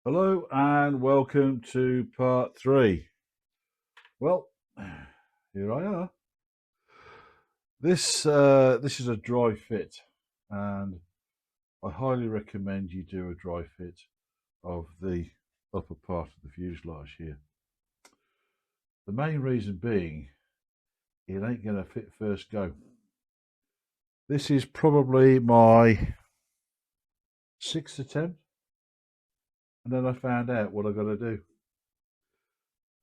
Hello and welcome to part 3. Well, here I are. This is a dry fit, and I highly recommend you do a dry fit of the upper part of the fuselage here. The main reason being, it ain't going to fit first go. This is probably my 6th attempt, and then I found out what I got to do.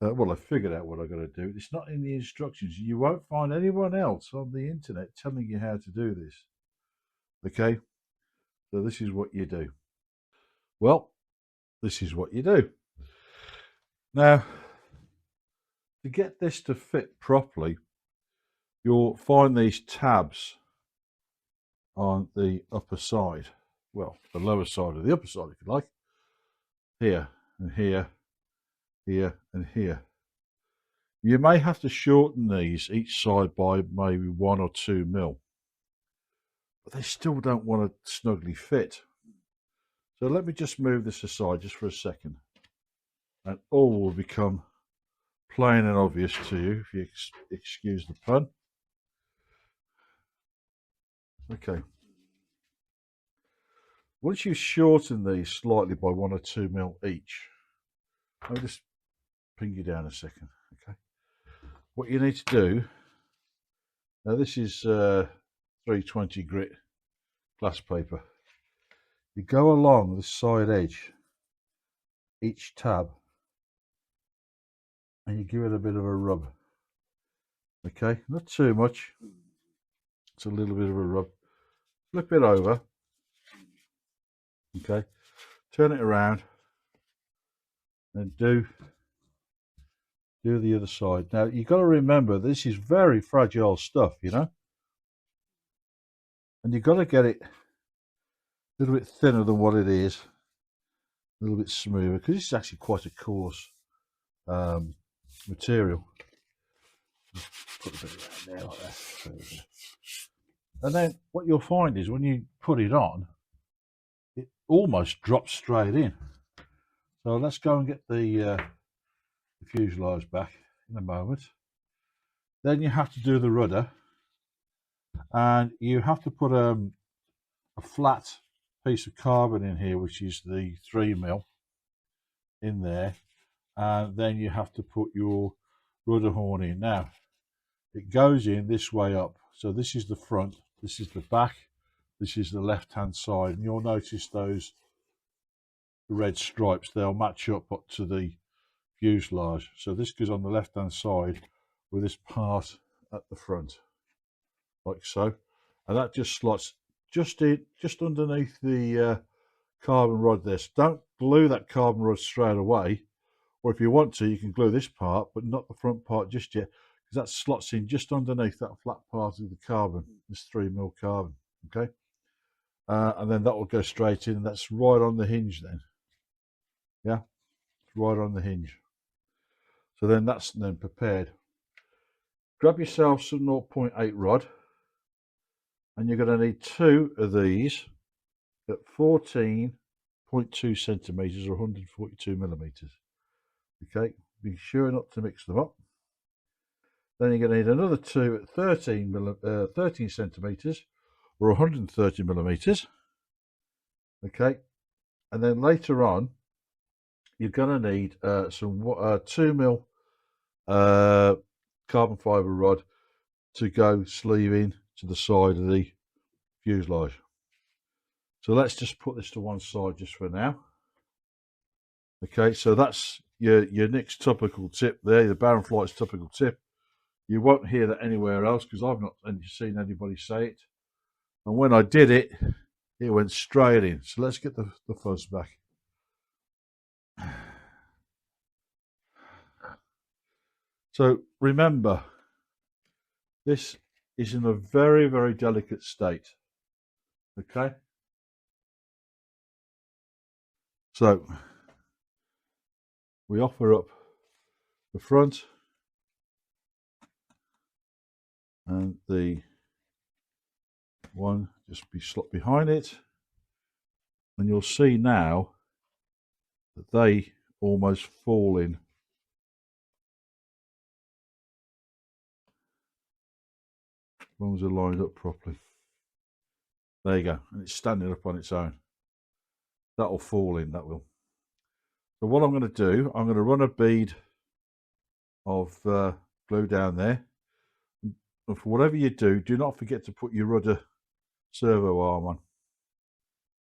Well, I figured out what I got to do. It's not in the instructions. You won't find anyone else on the internet telling you how to do this. Okay, so this is what you do. Well, this is what you do. Now, to get this to fit properly, you'll find these tabs on the upper side. Well, the lower side of the upper side, if you like. Here and here, here and here. You may have to shorten these each side by maybe 1 or 2 mil, but they still don't want to snugly fit. So let me just move this aside just for a second, and all will become plain and obvious to you, if you excuse the pun. Okay. Once you shorten these slightly by 1 or 2 mil each, I'll just ping you down a second. Okay. What you need to do, now this is 320 grit glass paper. You go along the side edge, each tab, and you give it a bit of a rub. Okay, not too much. It's a little bit of a rub. Flip it over. Okay, turn it around and do the other side. Now you've got to remember, this is very fragile stuff, you know, and you've got to get it a little bit thinner than what it is, a little bit smoother, because this is actually quite a coarse material. Just put a bit around there like that. And then what you'll find is when you put it on, it almost drops straight in. So let's go and get the fuselage back in a moment. Then you have to do the rudder, and you have to put a flat piece of carbon in here, which is the 3 mil in there, and then you have to put your rudder horn in. Now it goes in this way up, so this is the front, this is the back, this is the left hand side, and you'll notice those red stripes, they'll match up to the fuselage. So this goes on the left hand side with this part at the front, like so, and that just slots just underneath the carbon rod there. So don't glue that carbon rod straight away, or if you want to, you can glue this part, but not the front part just yet, because that slots in just underneath that flat part of the carbon, this 3 mil carbon. Okay, and then that will go straight in, and that's right on the hinge then. Yeah, it's right on the hinge. So then that's then prepared. Grab yourself some 0.8 rod, and you're going to need 2 of these at 14.2 centimeters or 142 millimeters. Okay, be sure not to mix them up. Then you're going to need another 2 at 13 centimeters or 130 millimeters. Okay, and then later on, you're going to need some 2 mil carbon fiber rod to go sleeve in to the side of the fuselage. So let's just put this to one side just for now. Okay, so that's your Nick's topical tip there, the Baron Flight's topical tip. You won't hear that anywhere else because I've not seen anybody say it. And when I did it, it went straight in. So let's get the fuzz back. So remember, this is in a very, very delicate state. Okay? So we offer up the front and the one just be slot behind it, and you'll see now that they almost fall in. As long as they're lined up properly. There you go, and it's standing up on its own. That'll fall in, that will. So what I'm going to do, I'm going to run a bead of glue down there. And for whatever you do not forget to put your rudder servo arm on.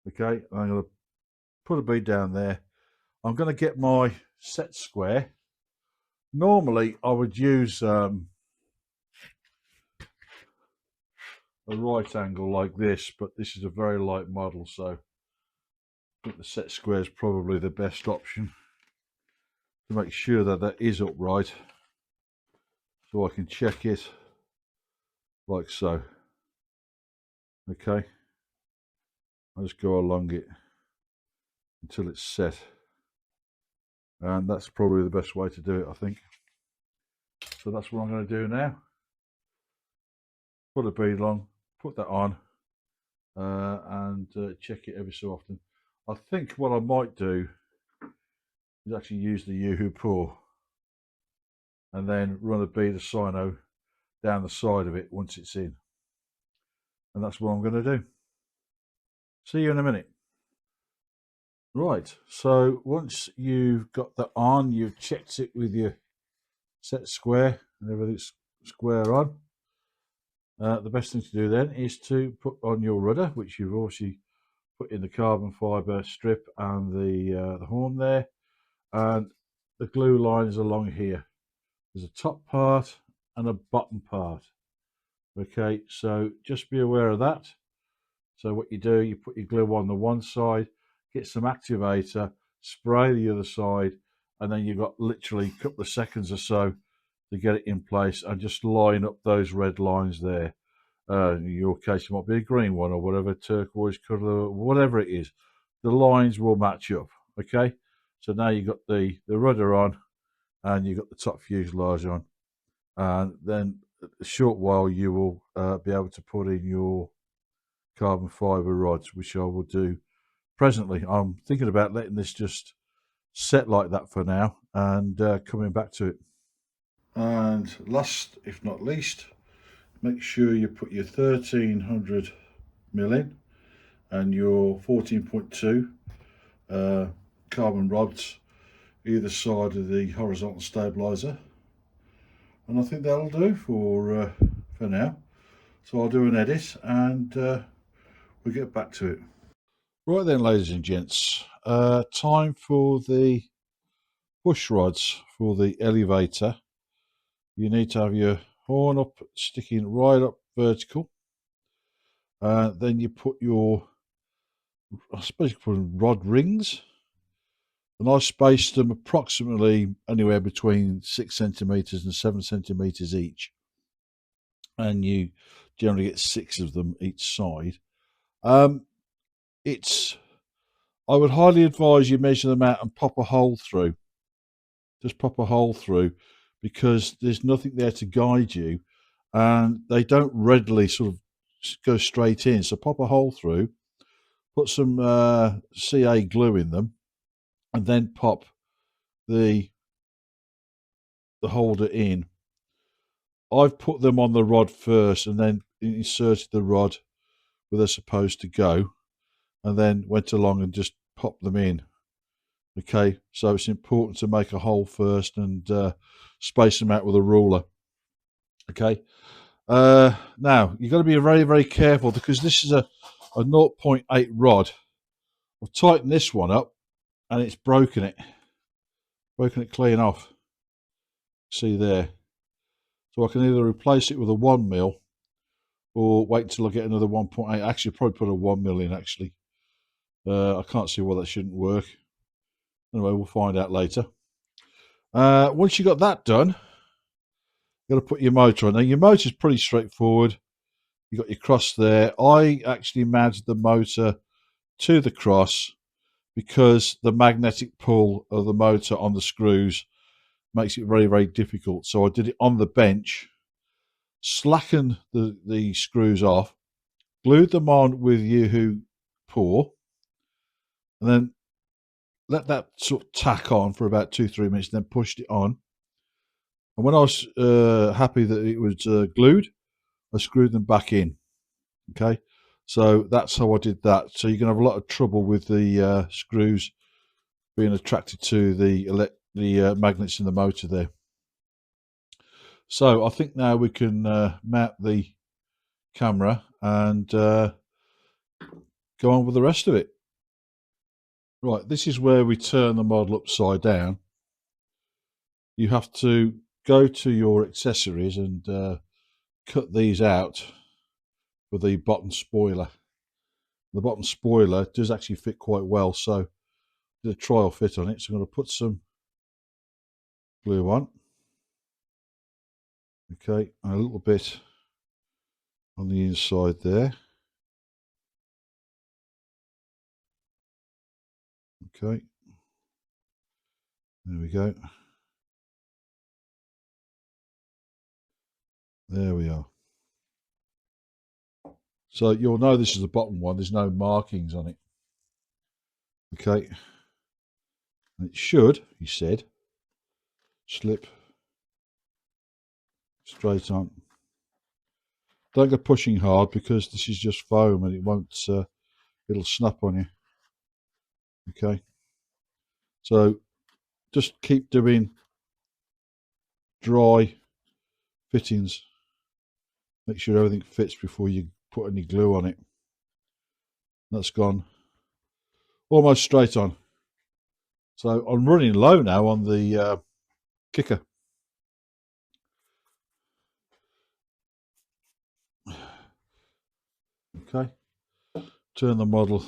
Okay, I'm going to put a bead down there. I'm going to get my set square. Normally I would use a right angle like this, but this is a very light model, so I think the set square is probably the best option to make sure that that is upright, so I can check it like so. Okay, I'll just go along it until it's set, and that's probably the best way to do it, I think. So that's what I'm going to do now. Put a bead on, put that on, and check it every so often. I think what I might do is actually use the Yoo-hoo pour and then run a bead of cyano down the side of it once it's in. And that's what I'm going to do. See you in a minute. Right, so once you've got that on, you've checked it with your set square and everything's square on. The best thing to do then is to put on your rudder, which you've obviously put in the carbon fibre strip and the horn there, and the glue lines along here. There's a top part and a bottom part. Okay, so just be aware of that. So what you do, you put your glue on the one side, get some activator, spray the other side, and then you've got literally a couple of seconds or so to get it in place, and just line up those red lines there. In your case, it might be a green one or whatever, turquoise colour, whatever it is. The lines will match up. Okay, so now you've got the rudder on, and you've got the top fuselage on, and then a short while you will be able to put in your carbon fibre rods, which I will do presently. I'm thinking about letting this just set like that for now, and coming back to it. And last if not least, make sure you put your 1300 mil in and your 14.2 carbon rods either side of the horizontal stabilizer, and I think that'll do for now. So I'll do an edit and we'll get back to it. Right then, ladies and gents, time for the push rods for the elevator. You need to have your horn up, sticking right up vertical. Then you put your, I suppose you put rod rings, and I spaced them approximately anywhere between 6 centimeters and 7 centimeters each, and you generally get 6 of them each side. I would highly advise you measure them out and pop a hole through. Just pop a hole through, because there's nothing there to guide you, and they don't readily sort of go straight in. So pop a hole through, put some CA glue in them, and then pop the holder in. I've put them on the rod first and then inserted the rod where they're supposed to go, and then went along and just popped them in. Okay, so it's important to make a hole first and space them out with a ruler. Okay, now you've got to be very, very careful, because this is a 0.8 rod. I've tightened this one up and it's broken it clean off. See there? So I can either replace it with a 1 mil or wait until I get another 1.8. Actually, probably put a 1 mil in actually. I can't see why that shouldn't work. Anyway, we'll find out later. Once you got that done, you've got to put your motor on. Now your motor is pretty straightforward. You've got your cross there. I actually mounted the motor to the cross because the magnetic pull of the motor on the screws makes it very, very difficult. So I did it on the bench, slackened the screws off, glued them on with Yoo-hoo pour, and then let that sort of tack on for about 2-3 minutes, then pushed it on. And when I was happy that it was glued, I screwed them back in. Okay, so that's how I did that. So you're going to have a lot of trouble with the screws being attracted to the magnets in the motor there. So I think now we can mount the camera and go on with the rest of it. Right, this is where we turn the model upside down. You have to go to your accessories and cut these out for the bottom spoiler. The bottom spoiler does actually fit quite well, so I did a trial fit on it. So I'm going to put some glue on. Okay, and a little bit on the inside there. Okay, there we go. There we are. So you'll know this is the bottom one. There's no markings on it. Okay, and it should, he said, slip straight on. Don't go pushing hard because this is just foam and it won't. It'll snap on you. Okay, so just keep doing dry fittings. Make sure everything fits before you put any glue on it. That's gone almost straight on. So I'm running low now on the kicker. Okay, turn the model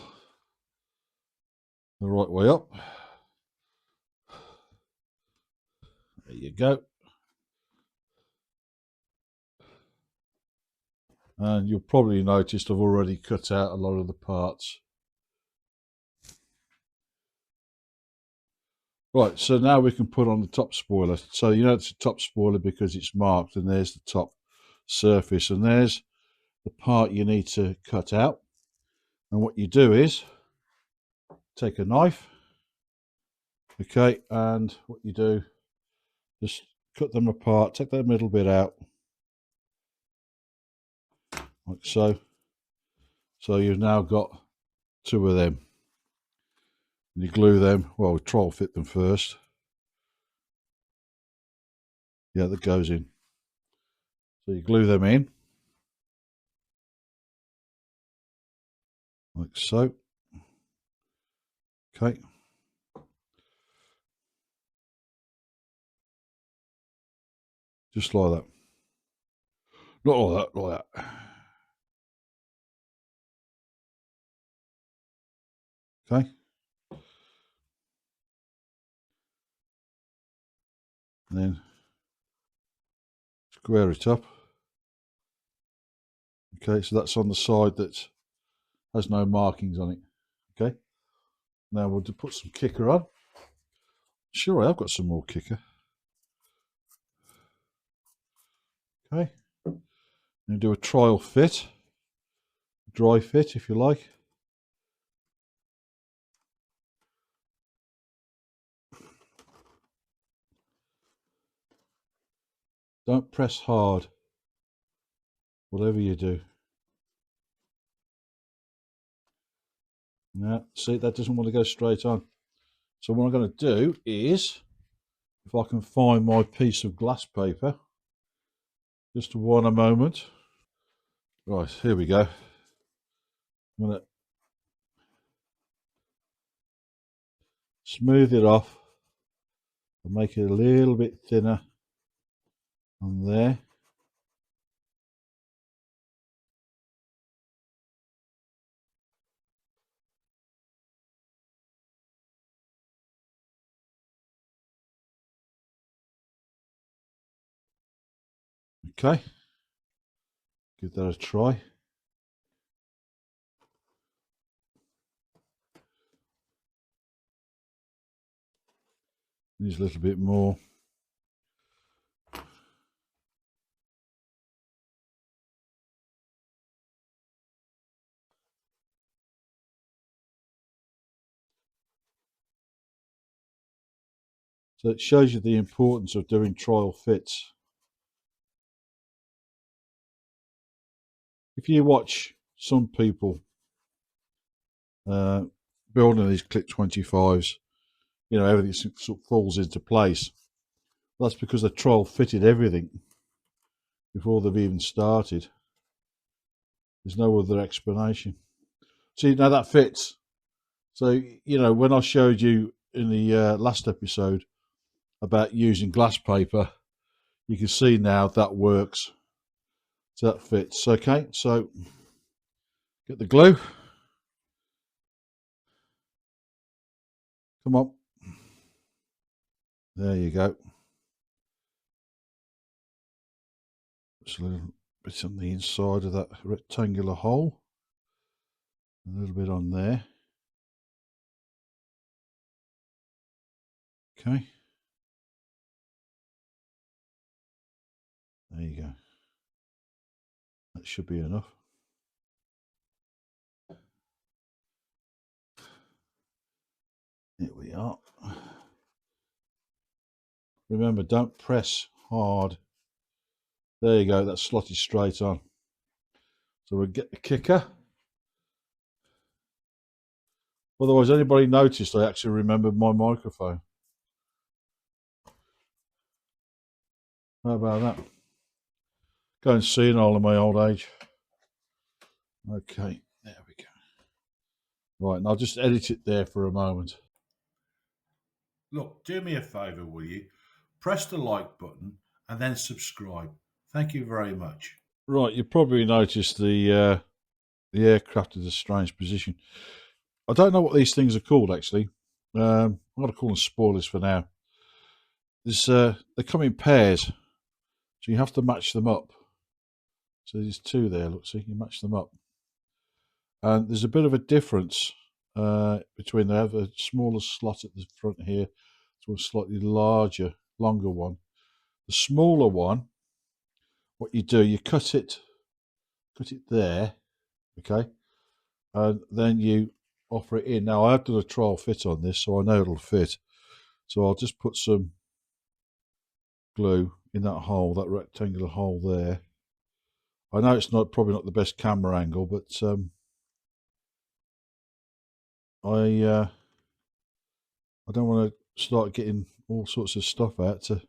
the right way up. There you go. And you'll probably notice I've already cut out a lot of the parts. Right, so now we can put on the top spoiler. So you know it's a top spoiler because it's marked, and there's the top surface, and there's the part you need to cut out. And what you do is take a knife, okay, and what you do, just cut them apart, take that middle bit out, like so. So you've now got two of them. And you glue them, well, we trial fit them first. Yeah, that goes in. So you glue them in, like so. Okay. Just like that. Not like that, like that. Okay. And then square it up. Okay, so that's on the side that has no markings on it. Okay. Now we'll put some kicker on. Sure, I have got some more kicker. Okay. And do a trial fit, dry fit if you like. Don't press hard, whatever you do. Now, see, that doesn't want to go straight on. So what I'm going to do is, if I can find my piece of glass paper, just one a moment. Right, here we go. I'm going to smooth it off and make it a little bit thinner on there. Okay, give that a try. Needs a little bit more. So it shows you the importance of doing trial fits. If you watch some people building these Clik 25s, you know, everything sort of falls into place. That's because they trial fitted everything before they've even started. There's no other explanation. See, now that fits. So, you know, when I showed you in the last episode about using glass paper, you can see now that works. So that fits. Okay, so get the glue. Come on. There you go. Just a little bit on the inside of that rectangular hole. A little bit on there. Okay. There you go. That should be enough. Here we are. Remember, don't press hard. There you go, that's slotted straight on. So we'll get the kicker. Otherwise, anybody noticed I actually remembered my microphone? How about that? Going senile in my old age. Okay, there we go. Right, and I'll just edit it there for a moment. Look, do me a favour, will you? Press the like button and then subscribe. Thank you very much. Right, you probably noticed the aircraft is a strange position. I don't know what these things are called, actually. I'm going to call them spoilers for now. They come in pairs, so you have to match them up. So there's two there, look, see, you match them up. And there's a bit of a difference between, they have a smaller slot at the front here to a slightly larger, longer one. The smaller one, what you do, you cut it there, okay, and then you offer it in. Now, I've done a trial fit on this, so I know it'll fit. So I'll just put some glue in that hole, that rectangular hole there. I know it's probably not the best camera angle, but I don't want to start getting all sorts of stuff out to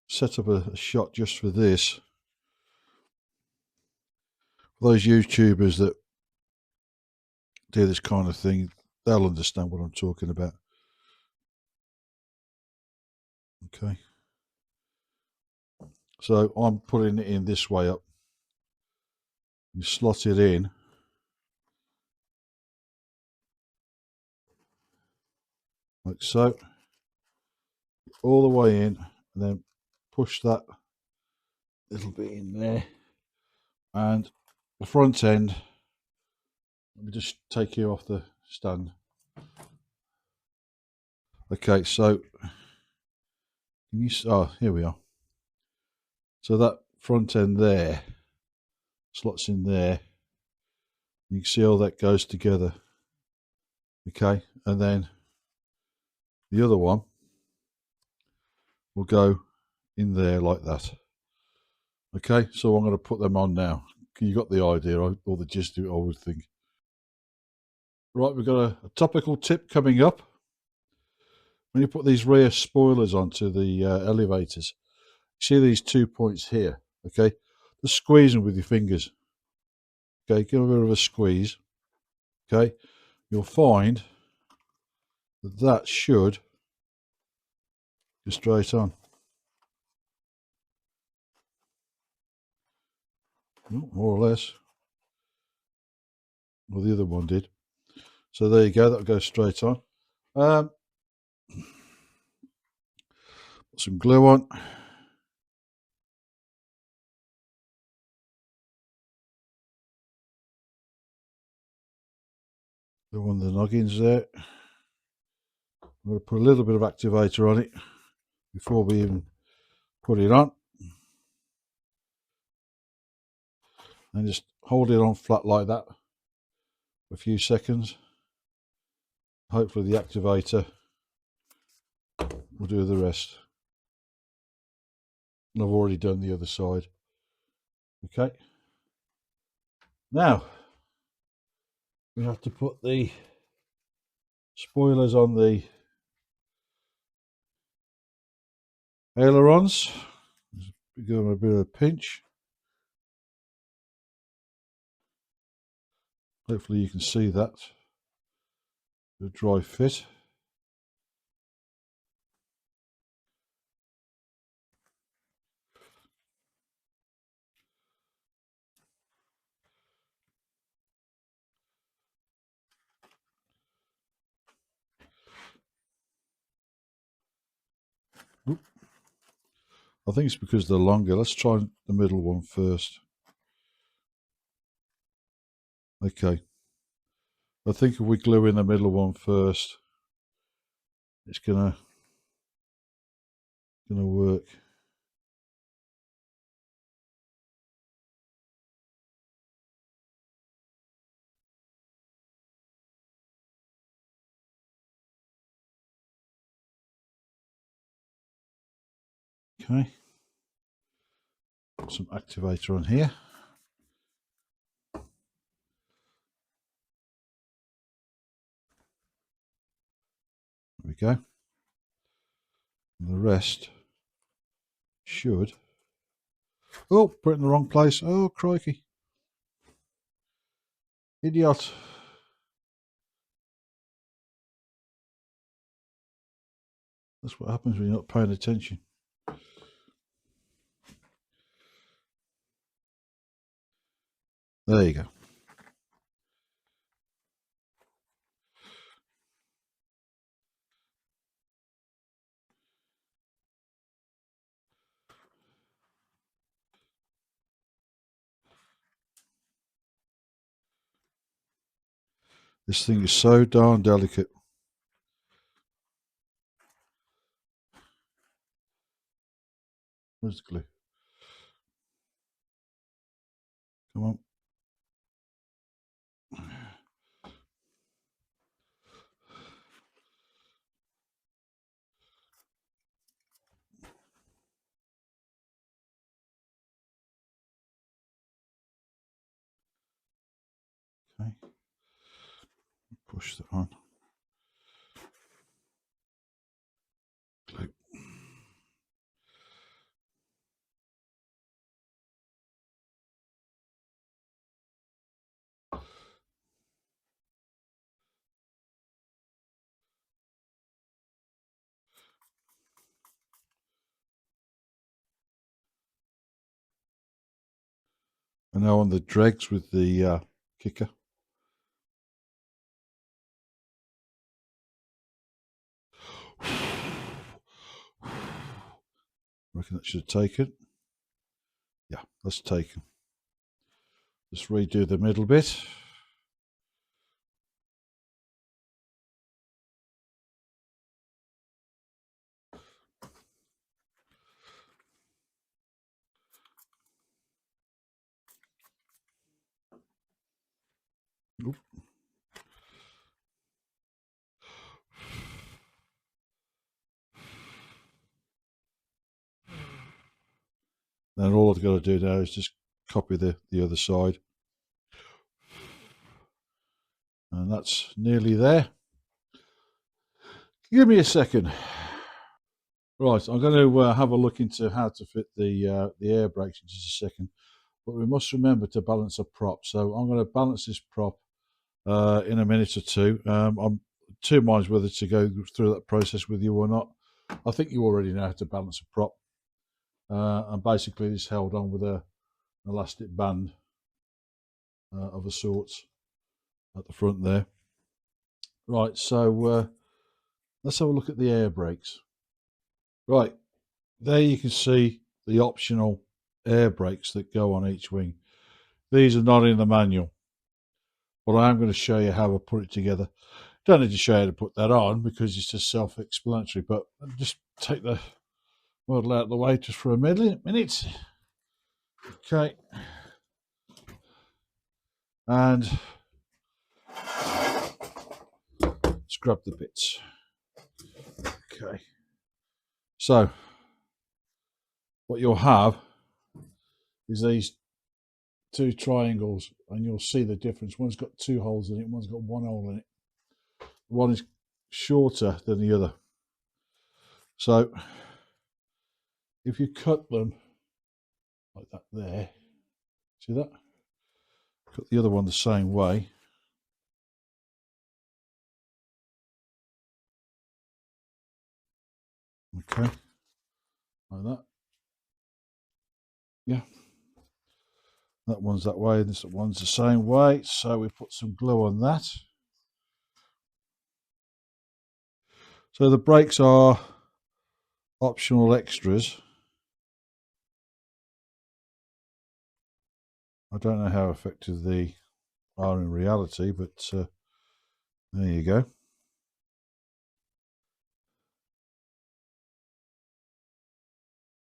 set up a shot just for this. For those YouTubers that do this kind of thing, they'll understand what I'm talking about. Okay. So I'm putting it in this way up. You slot it in. Like so. All the way in, and then push that little bit in there. And the front end, let me just take you off the stand. Okay, so can you, oh, here we are. So that front end there slots in there. You can see all that goes together. Okay, and then the other one will go in there like that. Okay, so I'm going to put them on now. You got the idea, or the gist of it, I would think. Right, we've got a topical tip coming up. When you put these rear spoilers onto the elevators, see these 2 points here, okay? Just squeeze them with your fingers. Okay, give a bit of a squeeze. Okay, you'll find that should go straight on. More or less. Well, the other one did. So there you go, that'll go straight on. Put some glue on. Glue on the noggins there. I'm going to put a little bit of activator on it before we even put it on. And just hold it on flat like that for a few seconds. Hopefully the activator we'll do the rest. And I've already done the other side. Okay. Now we have to put the spoilers on the ailerons. Give them a bit of a pinch. Hopefully you can see that. The dry fit. Oop. I think it's because they're longer. Let's try the middle one first. Okay. I think if we glue in the middle one first, it's gonna work. Okay. Put some activator on here. There we go. And the rest should. Oh, put it in the wrong place. Oh, crikey. Idiot. That's what happens when you're not paying attention. There you go. This thing is so darn delicate. Where's the glue? Come on. Okay. Push that on. Glue. And now on the dregs with the kicker. Reckon that should have taken. Yeah, that's taken. Just redo the middle bit. Oop. Then all I've got to do now is just copy the other side. And that's nearly there. Give me a second. Right, I'm going to have a look into how to fit the air brakes in just a second. But we must remember to balance a prop. So I'm going to balance this prop in a minute or two. I'm two minds whether to go through that process with you or not. I think you already know how to balance a prop. And basically it's held on with an elastic band of a sort at the front there. Right, so let's have a look at the air brakes. Right, there you can see the optional air brakes that go on each wing. These are not in the manual, but I am going to show you how I put it together. Don't need to show you how to put that on because it's just self-explanatory, but I'll just take the model out of the way just for a minute. Okay. And let's grab the bits. Okay. So what you'll have is these two triangles, and you'll see the difference. One's got 2 holes in it, one's got 1 hole in it. One is shorter than the other. So if you cut them like that there, see that? Cut the other one the same way. Okay, like that. Yeah. That one's that way, and this one's the same way. So we put some glue on that. So the brakes are optional extras. I don't know how effective they are in reality, but there you go.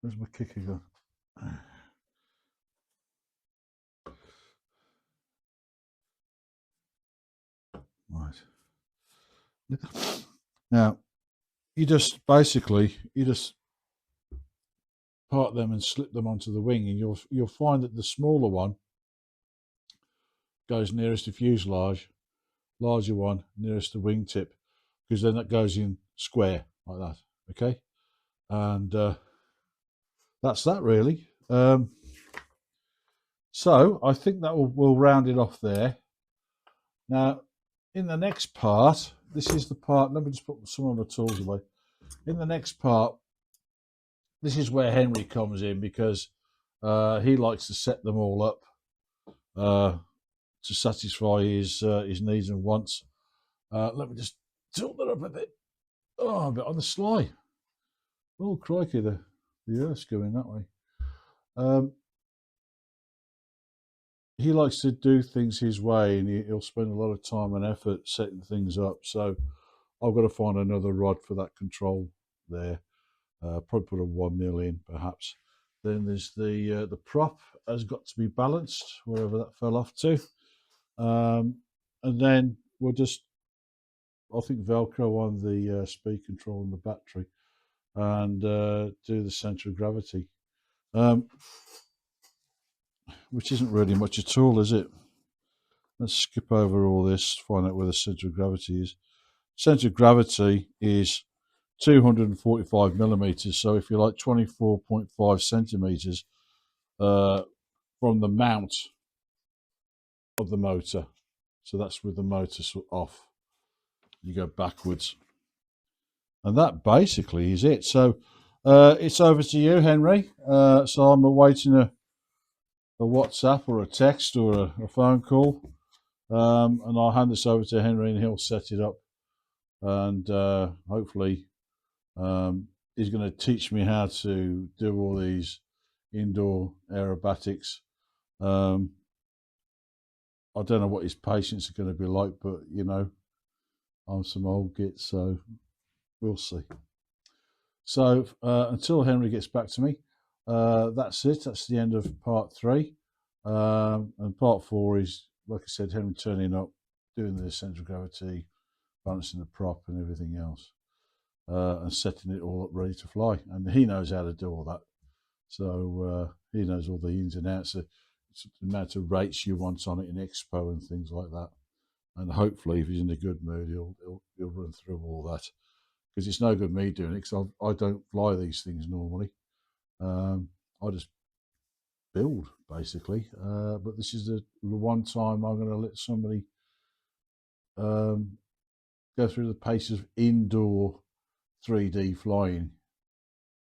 Where's my kicker gun? Right. Now, you just part them and slip them onto the wing, and you'll find that the smaller one goes nearest the fuselage, larger one nearest the wingtip, because then that goes in square like that. Okay, and that's that really. So I think that will round it off there. Now, in the next part, this is the part. Let me just put some of the tools away. In the next part, this is where Henry comes in, because he likes to set them all up to satisfy his needs and wants. Let me just tilt that up a bit. Oh, a bit on the sly. Oh, crikey, the earth's going that way. He likes to do things his way, and he'll spend a lot of time and effort setting things up. So I've got to find another rod for that control there. Probably put a 1mm in, perhaps. Then there's the prop has got to be balanced wherever that fell off to, and then we'll just, I think, Velcro on the speed control and the battery, and do the centre of gravity, which isn't really much at all, is it? Let's skip over all this, find out where the centre of gravity is. Centre of gravity is 245 millimeters, so if you like, 24.5 centimeters from the mount of the motor. So that's with the motor off. You go backwards, and that basically is it. So it's over to you, Henry. So I'm awaiting a WhatsApp or a text or a phone call, and I'll hand this over to Henry, and he'll set it up, and hopefully he's going to teach me how to do all these indoor aerobatics. I don't know what his patience is going to be like, but you know, I'm some old git, so we'll see. So until Henry gets back to me, that's it. That's the end of part 3. And part 4 is, like I said, Henry turning up, doing the centre of gravity, balancing the prop and everything else, and setting it all up ready to fly. And he knows how to do all that. So he knows all the ins and outs, the amount of rates you want on it in Expo and things like that. And hopefully, if he's in a good mood, he'll run through all that. Because it's no good me doing it, because I don't fly these things normally. I just build, basically. But this is the one time I'm going to let somebody go through the paces of indoor 3D flying.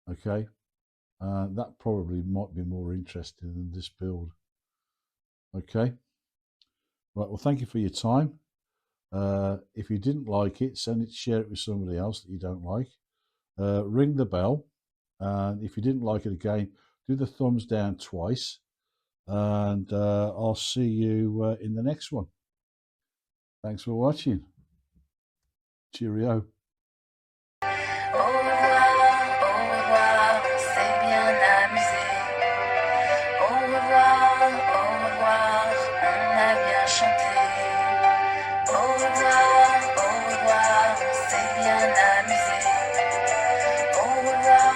Okay, that probably might be more interesting than this build. Okay, right, well, thank you for your time. If you didn't like it, share it with somebody else that you don't like. Ring the bell, and if you didn't like it again, do the thumbs down twice, and I'll see you in the next one. Thanks for watching. Cheerio. Au revoir, c'est bien amusé. Au revoir.